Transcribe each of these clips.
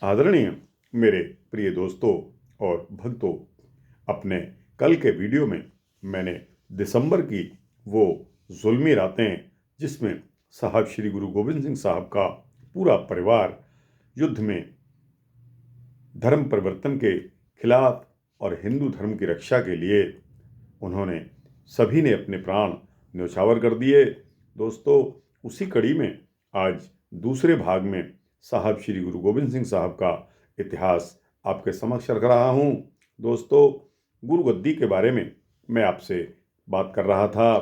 आदरणीय मेरे प्रिय दोस्तों और भक्तों, अपने कल के वीडियो में मैंने दिसंबर की वो जुल्मी रातें, जिसमें साहब श्री गुरु गोविंद सिंह साहब का पूरा परिवार युद्ध में धर्म परिवर्तन के खिलाफ और हिंदू धर्म की रक्षा के लिए उन्होंने सभी ने अपने प्राण न्यौछावर कर दिए। दोस्तों, उसी कड़ी में आज दूसरे भाग में साहब श्री गुरु गोविंद सिंह साहब का इतिहास आपके समक्ष रख रहा हूँ। दोस्तों, गुरु गद्दी के बारे में मैं आपसे बात कर रहा था।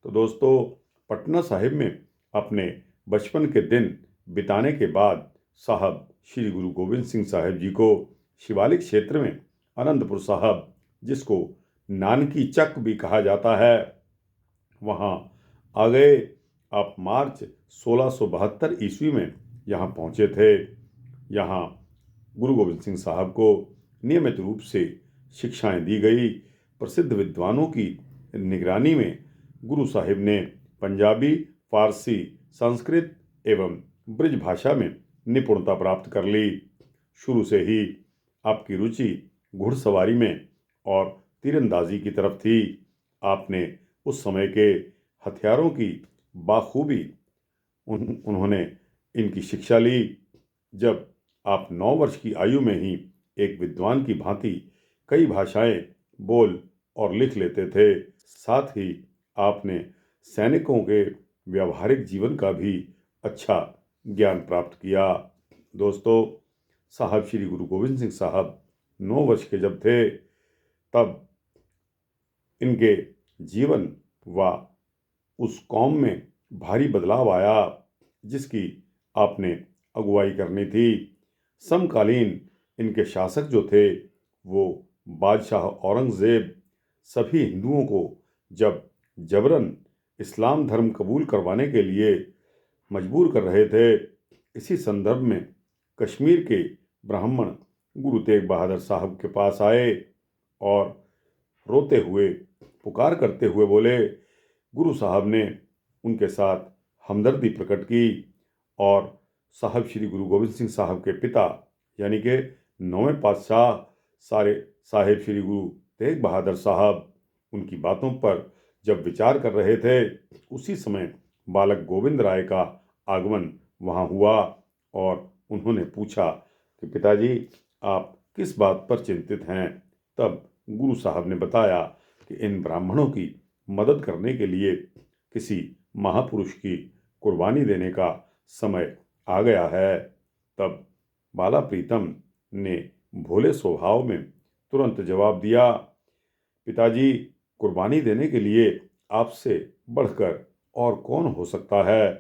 तो दोस्तों, पटना साहिब में अपने बचपन के दिन बिताने के बाद साहब श्री गुरु गोविंद सिंह साहब जी को शिवालिक क्षेत्र में आनंदपुर साहब, जिसको नानकी चक भी कहा जाता है, वहाँ आ गए। आप मार्च 1672 ईस्वी में यहाँ पहुँचे थे। यहाँ गुरु गोविंद सिंह साहब को नियमित रूप से शिक्षाएं दी गई। प्रसिद्ध विद्वानों की निगरानी में गुरु साहिब ने पंजाबी, फारसी, संस्कृत एवं ब्रज भाषा में निपुणता प्राप्त कर ली। शुरू से ही आपकी रुचि घुड़सवारी में और तीरंदाजी की तरफ थी। आपने उस समय के हथियारों की बाखूबी उन्होंने इनकी शिक्षा ली। जब आप 9 वर्ष की आयु में ही एक विद्वान की भांति कई भाषाएं बोल और लिख लेते थे। साथ ही आपने सैनिकों के व्यावहारिक जीवन का भी अच्छा ज्ञान प्राप्त किया। दोस्तों, साहब श्री गुरु गोविंद सिंह साहब 9 वर्ष के जब थे, तब इनके जीवन व उस कौम में भारी बदलाव आया जिसकी आपने अगुवाई करनी थी। समकालीन इनके शासक जो थे, वो बादशाह औरंगज़ेब सभी हिंदुओं को जब जबरन इस्लाम धर्म कबूल करवाने के लिए मजबूर कर रहे थे, इसी संदर्भ में कश्मीर के ब्राह्मण गुरु तेग बहादुर साहब के पास आए और रोते हुए पुकार करते हुए बोले। गुरु साहब ने उनके साथ हमदर्दी प्रकट की और साहब श्री गुरु गोविंद सिंह साहब के पिता यानी कि 9वें पातशाह साहिब श्री गुरु तेग बहादुर साहब उनकी बातों पर जब विचार कर रहे थे, उसी समय बालक गोविंद राय का आगमन वहाँ हुआ और उन्होंने पूछा कि पिताजी, आप किस बात पर चिंतित हैं। तब गुरु साहब ने बताया कि इन ब्राह्मणों की मदद करने के लिए किसी महापुरुष की कुर्बानी देने का समय आ गया है। तब बाला प्रीतम ने भोले स्वभाव में तुरंत जवाब दिया, पिताजी, कुर्बानी देने के लिए आपसे बढ़कर और कौन हो सकता है।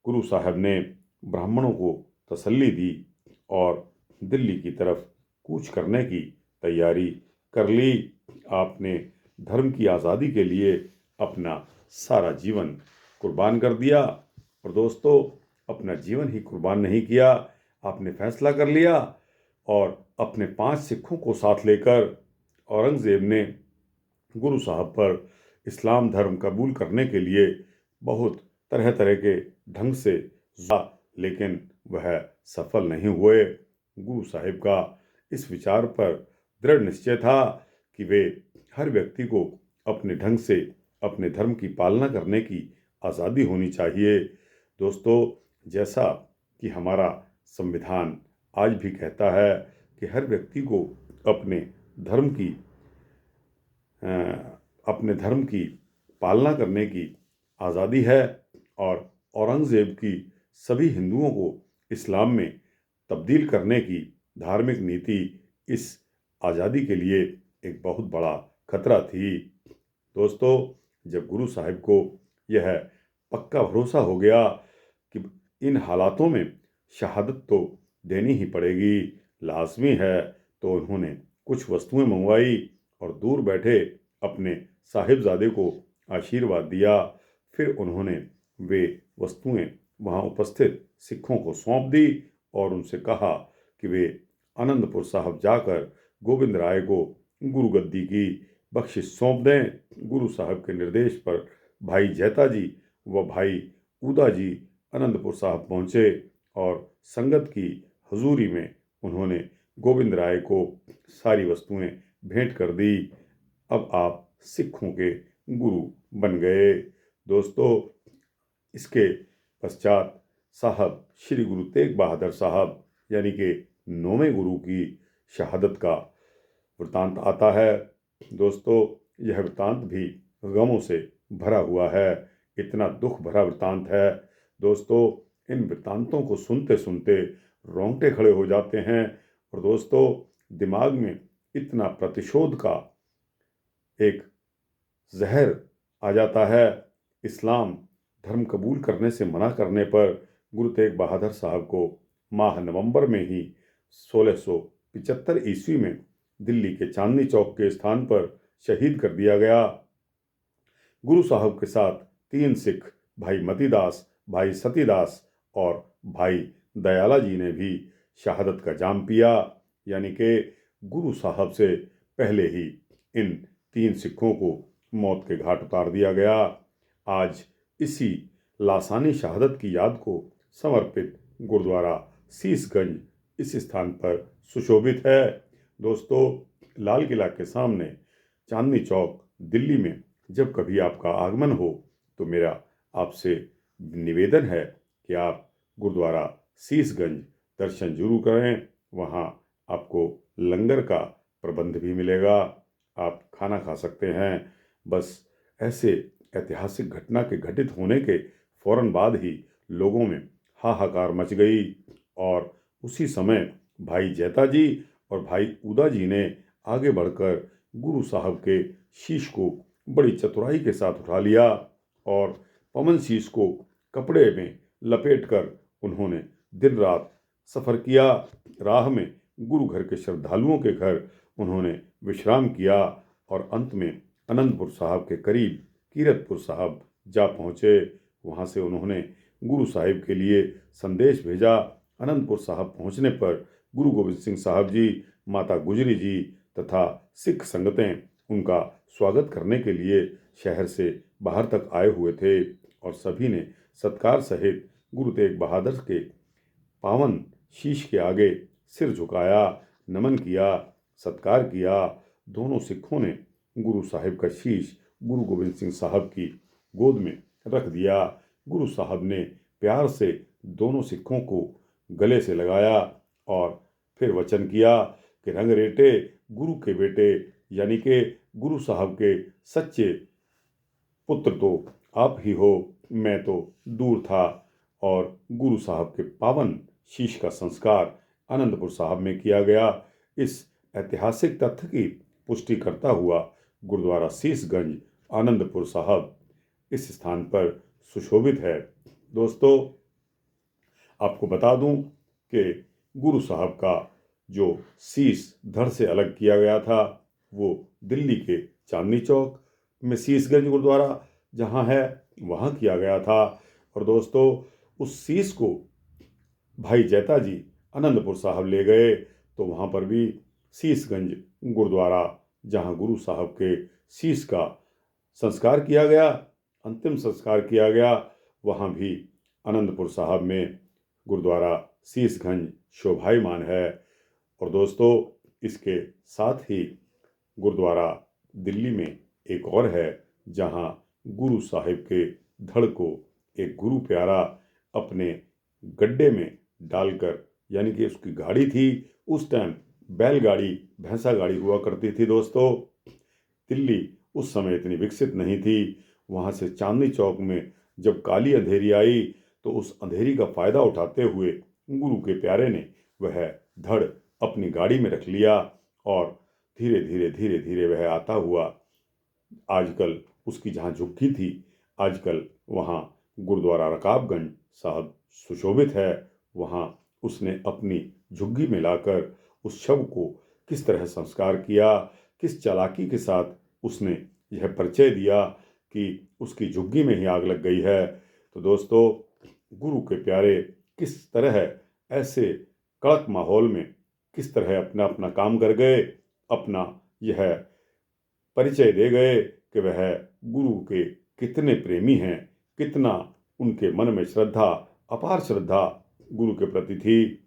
गुरु साहब ने ब्राह्मणों को तसल्ली दी और दिल्ली की तरफ कूच करने की तैयारी कर ली। आपने धर्म की आज़ादी के लिए अपना सारा जीवन कुर्बान कर दिया। और दोस्तों, अपना जीवन ही कुर्बान नहीं किया, आपने फैसला कर लिया और अपने 5 सिखों को साथ लेकर औरंगज़ेब ने गुरु साहब पर इस्लाम धर्म कबूल करने के लिए बहुत तरह तरह के ढंग से लेकिन वह सफल नहीं हुए। गुरु साहिब का इस विचार पर दृढ़ निश्चय था कि वे हर व्यक्ति को अपने ढंग से अपने धर्म की पालना करने की आज़ादी होनी चाहिए। दोस्तों, जैसा कि हमारा संविधान आज भी कहता है कि हर व्यक्ति को अपने धर्म की पालना करने की आज़ादी है और औरंगज़ेब की सभी हिंदुओं को इस्लाम में तब्दील करने की धार्मिक नीति इस आज़ादी के लिए एक बहुत बड़ा खतरा थी। दोस्तों, जब गुरु साहिब को यह पक्का भरोसा हो गया कि इन हालातों में शहादत तो देनी ही पड़ेगी, लाजमी है, तो उन्होंने कुछ वस्तुएं मंगवाई और दूर बैठे अपने साहिबजादे को आशीर्वाद दिया। फिर उन्होंने वे वस्तुएं वहां उपस्थित सिखों को सौंप दी और उनसे कहा कि वे आनंदपुर साहब जाकर गोविंद राय को गुरु गद्दी की बख्शिश सौंप दें। गुरु साहब के निर्देश पर भाई जैता जी व भाई ऊदा जी आनंदपुर साहब पहुँचे और संगत की हजूरी में उन्होंने गोविंद राय को सारी वस्तुएं भेंट कर दी। अब आप सिखों के गुरु बन गए। दोस्तों, इसके पश्चात साहब श्री गुरु तेग बहादुर साहब यानी कि 9वें गुरु की शहादत का वृतांत आता है। दोस्तों, यह वृतांत भी गमों से भरा हुआ है, इतना दुख भरा वृतांत है। दोस्तों, इन वृतांतों को सुनते सुनते रोंगटे खड़े हो जाते हैं और दोस्तों, दिमाग में इतना प्रतिशोध का एक जहर आ जाता है। इस्लाम धर्म कबूल करने से मना करने पर गुरु तेग बहादुर साहब को माह नवंबर में ही 1675 ईस्वी में दिल्ली के चांदनी चौक के स्थान पर शहीद कर दिया गया। गुरु साहब के साथ 3 सिख, भाई मतीदास, भाई सतीदास और भाई दयाला जी ने भी शहादत का जाम पिया। यानी कि गुरु साहब से पहले ही इन 3 सिखों को मौत के घाट उतार दिया गया। आज इसी लासानी शहादत की याद को समर्पित गुरुद्वारा शीशगंज इस स्थान पर सुशोभित है। दोस्तों, लाल किला के सामने चांदनी चौक दिल्ली में जब कभी आपका आगमन हो तो मेरा आपसे निवेदन है कि आप गुरुद्वारा शीशगंज दर्शन जरूर करें। वहाँ आपको लंगर का प्रबंध भी मिलेगा, आप खाना खा सकते हैं। बस ऐसे ऐतिहासिक घटना के घटित होने के फौरन बाद ही लोगों में हाहाकार मच गई और उसी समय भाई जैता जी और भाई उदा जी ने आगे बढ़कर गुरु साहब के शीश को बड़ी चतुराई के साथ उठा लिया और पवन शीश को कपड़े में लपेटकर उन्होंने दिन रात सफ़र किया। राह में गुरु घर के श्रद्धालुओं के घर उन्होंने विश्राम किया और अंत में आनंदपुर साहब के करीब कीरतपुर साहब जा पहुँचे। वहाँ से उन्होंने गुरु साहिब के लिए संदेश भेजा। आनंदपुर साहब पहुँचने पर गुरु गोविंद सिंह साहब जी, माता गुजरी जी तथा सिख संगतें उनका स्वागत करने के लिए शहर से बाहर तक आए हुए थे और सभी ने सत्कार सहित गुरु तेग बहादुर के पावन शीश के आगे सिर झुकाया, नमन किया, सत्कार किया। दोनों सिखों ने गुरु साहिब का शीश गुरु गोविंद सिंह साहब की गोद में रख दिया। गुरु साहब ने प्यार से दोनों सिखों को गले से लगाया और फिर वचन किया कि रंग रेटे गुरु के बेटे, यानी कि गुरु साहब के सच्चे पुत्र तो आप ही हो, मैं तो दूर था। और गुरु साहब के पावन शीश का संस्कार आनंदपुर साहब में किया गया। इस ऐतिहासिक तथ्य की पुष्टि करता हुआ गुरुद्वारा शीशगंज आनंदपुर साहब इस स्थान पर सुशोभित है। दोस्तों, आपको बता दूं कि गुरु साहब का जो शीश धड़ से अलग किया गया था वो दिल्ली के चांदनी चौक में शीशगंज गुरुद्वारा जहां है वहां किया गया था। और दोस्तों, उस शीश को भाई जैता जी आनंदपुर साहब ले गए तो वहां पर भी शीशगंज गुरुद्वारा जहां गुरु साहब के शीश का संस्कार किया गया, अंतिम संस्कार किया गया, वहां भी आनंदपुर साहब में गुरुद्वारा शीशगंज शोभायमान है। और दोस्तों, इसके साथ ही गुरुद्वारा दिल्ली में एक और है जहां गुरु साहिब के धड़ को एक गुरु प्यारा अपने गड्ढे में डालकर, यानी कि उसकी गाड़ी थी उस टाइम बैलगाड़ी भैंसा गाड़ी हुआ करती थी। दोस्तों, दिल्ली उस समय इतनी विकसित नहीं थी। वहाँ से चांदनी चौक में जब काली अंधेरी आई तो उस अंधेरी का फायदा उठाते हुए गुरु के प्यारे ने वह धड़ अपनी गाड़ी में रख लिया और धीरे धीरे धीरे धीरे वह आता हुआ आजकल उसकी जहाँ झुग्गी थी, आजकल वहाँ गुरुद्वारा रकाबगंज साहब सुशोभित है। वहाँ उसने अपनी झुग्गी में लाकर उस शव को किस तरह संस्कार किया, किस चालाकी के साथ उसने यह परिचय दिया कि उसकी झुग्गी में ही आग लग गई है। तो दोस्तों, गुरु के प्यारे किस तरह ऐसे कड़क माहौल में किस तरह अपना अपना काम कर गए, अपना यह परिचय दे गए कि वह गुरु के कितने प्रेमी हैं, कितना उनके मन में श्रद्धा, अपार श्रद्धा गुरु के प्रति थी।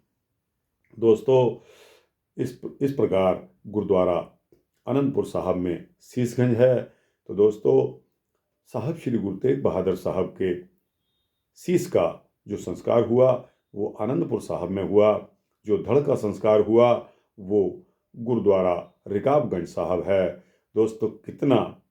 दोस्तों, इस प्रकार गुरुद्वारा आनंदपुर साहब में शीशगंज है। तो दोस्तों, साहब श्री गुरु तेग बहादुर साहब के शीश का जो संस्कार हुआ वो आनंदपुर साहब में हुआ। जो धड़ का संस्कार हुआ वो गुरुद्वारा रिकाबगंज साहब है। दोस्तों, कितना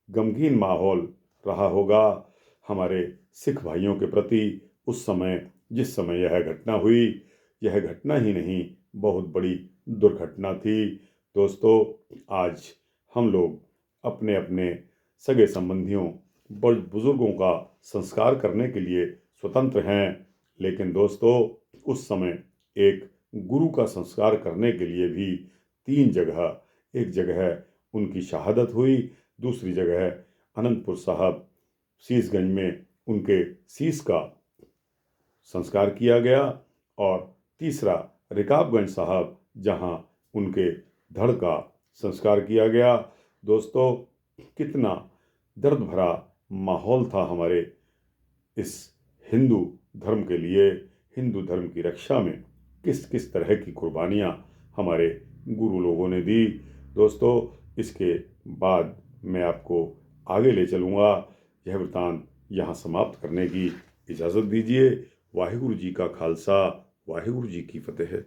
गमगीन माहौल रहा होगा हमारे सिख भाइयों के प्रति उस समय, जिस समय यह घटना हुई। यह घटना ही नहीं, बहुत बड़ी दुर्घटना थी। दोस्तों, आज हम लोग अपने अपने सगे संबंधियों, बड़ बुजुर्गों का संस्कार करने के लिए स्वतंत्र हैं, लेकिन दोस्तों उस समय एक गुरु का संस्कार करने के लिए भी 3 जगह, एक जगह उनकी शहादत हुई, दूसरी जगह अनंतपुर साहब शीशगंज में उनके शीश का संस्कार किया गया, और तीसरा रिकाबगंज साहब जहां उनके धड़ का संस्कार किया गया। दोस्तों, कितना दर्द भरा माहौल था हमारे इस हिंदू धर्म के लिए। हिंदू धर्म की रक्षा में किस किस तरह की कुर्बानियाँ हमारे गुरु लोगों ने दी। दोस्तों, इसके बाद मैं आपको आगे ले चलूँगा। यह वृतांत यहाँ समाप्त करने की इजाज़त दीजिए। वाहिगुरु जी का खालसा, वाहिगुरु जी की फतेह।